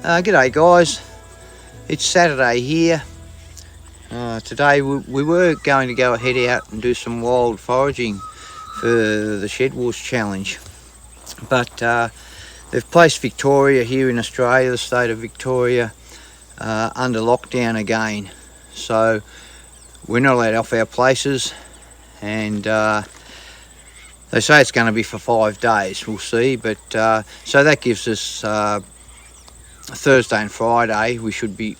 G'day guys, it's Saturday here. Today we were going to go ahead out and do some wild foraging for the Shed Wars Challenge, but they've placed Victoria here in Australia, the state of Victoria, under lockdown again. So we're not allowed off our places, and they say it's going to be for 5 days. We'll see, but so that gives us Thursday and Friday. We should be,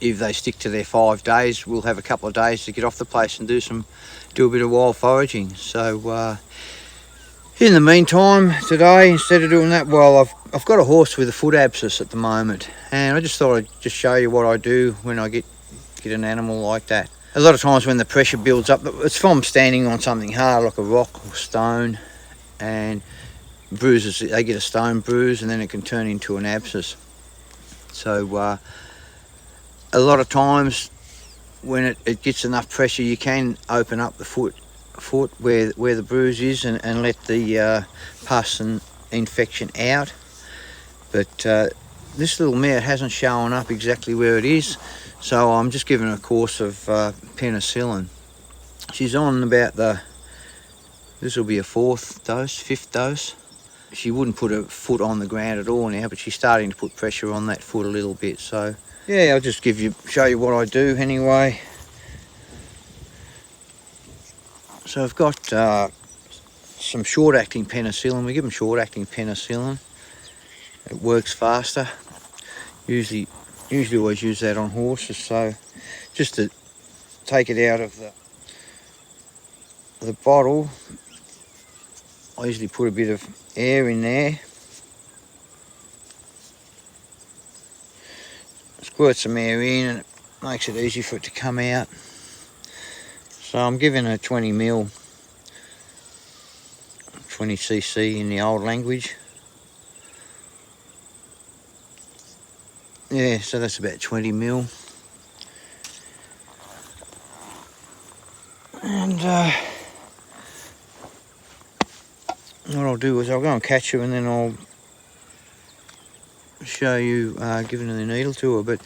if they stick to their 5 days, we'll have a couple of days to get off the place and do a bit of wild foraging. So in the meantime today, instead of doing that, well, I've got a horse with a foot abscess at the moment, and I just thought I'd just show you what I do when I get an animal like that. A lot of times when the pressure builds up, it's from standing on something hard like a rock or stone, and bruises, they get a stone bruise and then it can turn into an abscess. So a lot of times when it gets enough pressure, you can open up the foot where the bruise is and let the pus and infection out. But this little mare hasn't shown up exactly where it is, so I'm just giving her a course of penicillin. She's on about this will be a fifth dose. She wouldn't put her foot on the ground at all now, but she's starting to put pressure on that foot a little bit. So yeah, I'll just show you what I do anyway. So I've got some short-acting penicillin. We give them short-acting penicillin. It works faster. Usually always use that on horses. So just to take it out of the bottle, I usually put a bit of air in there. Squirt some air in and it makes it easy for it to come out. So I'm giving her 20 ml, 20 cc in the old language. Yeah, so that's about 20 ml. And what I'll do is I'll go and catch her and then I'll show you giving her the needle to her. But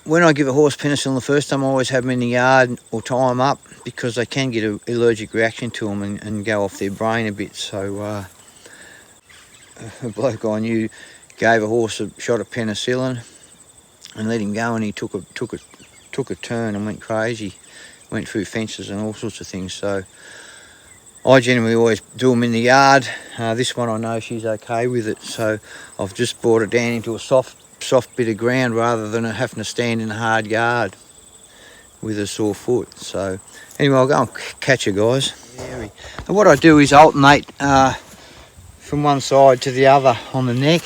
when I give a horse penicillin the first time, I always have them in the yard or tie them up, because they can get an allergic reaction to them and go off their brain a bit. So a bloke I knew gave a horse a shot of penicillin and let him go, and he took a turn and went crazy, went through fences and all sorts of things. So I generally always do them in the yard. This one I know she's okay with it, so I've just brought her down into a soft bit of ground rather than her having to stand in a hard yard with a sore foot. So anyway, I'll go and catch her, guys. And what I do is alternate from one side to the other on the neck.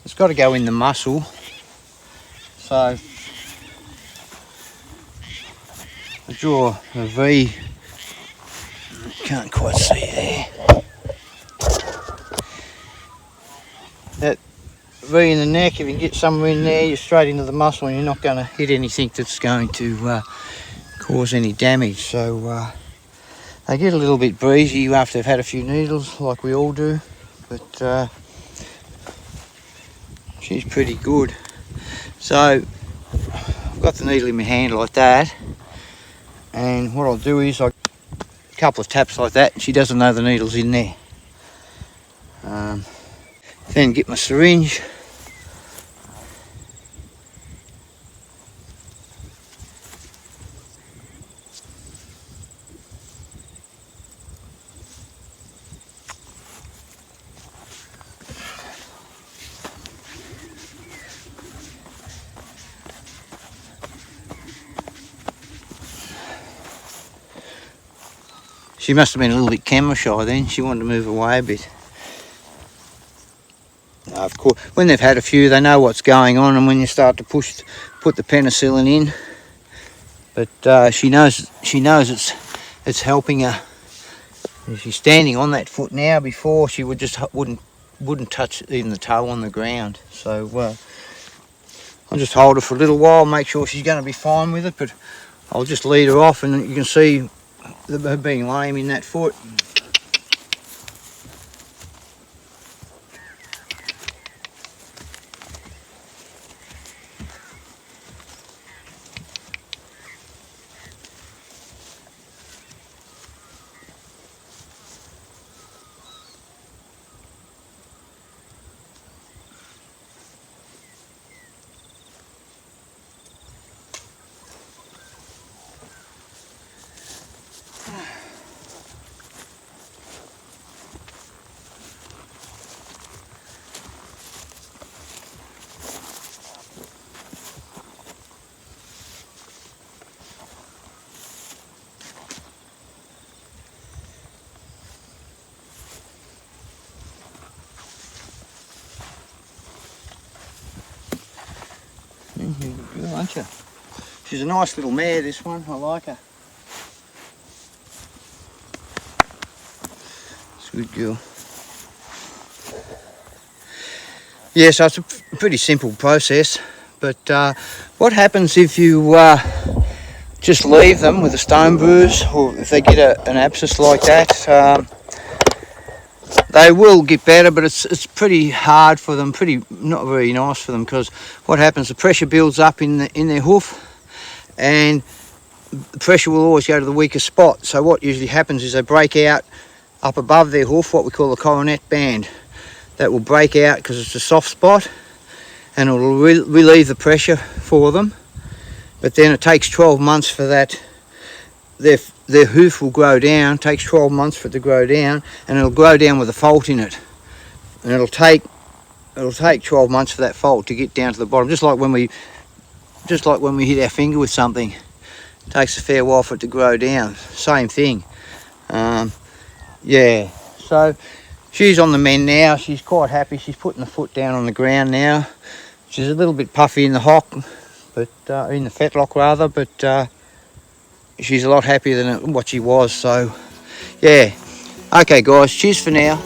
It's got to go in the muscle. So I draw a V. Can't quite see there. That V in the neck, if you can get somewhere in there, you're straight into the muscle and you're not going to hit anything that's going to cause any damage. So they get a little bit breezy after they've had a few needles, like we all do, but she's pretty good. So I've got the needle in my hand like that, and what I'll do is a couple of taps like that, and she doesn't know the needle's in there. Then get my syringe. She must have been a little bit camera shy then. She wanted to move away a bit. Of course, when they've had a few, they know what's going on, and when you start to put the penicillin in, but she knows it's helping her. She's standing on that foot now. Before, she wouldn't touch even the toe on the ground. So I'll just hold her for a little while, make sure she's going to be fine with it. But I'll just lead her off, and you can see her being lame in that foot. You're good, aren't you? She's a nice little mare, this one. I like her. It's a good girl. Yeah, so it's a pretty simple process. But what happens if you just leave them with a stone bruise, or if they get an abscess like that? They will get better, but it's pretty hard for them, not very nice for them, because what happens, the pressure builds up in their hoof, and the pressure will always go to the weakest spot. So what usually happens is they break out up above their hoof, what we call the coronet band. That will break out because it's a soft spot, and it will relieve the pressure for them. But then it takes 12 months for that. Their hoof will grow down. It takes 12 months for it to grow down, and it'll grow down with a fault in it. And it'll take 12 months for that fault to get down to the bottom. Just like when we hit our finger with something, it takes a fair while for it to grow down. Same thing. Yeah. So she's on the mend now. She's quite happy. She's putting the foot down on the ground now. She's a little bit puffy in the hock, but in the fetlock rather, but she's a lot happier than what she was. So yeah, okay guys, cheers for now.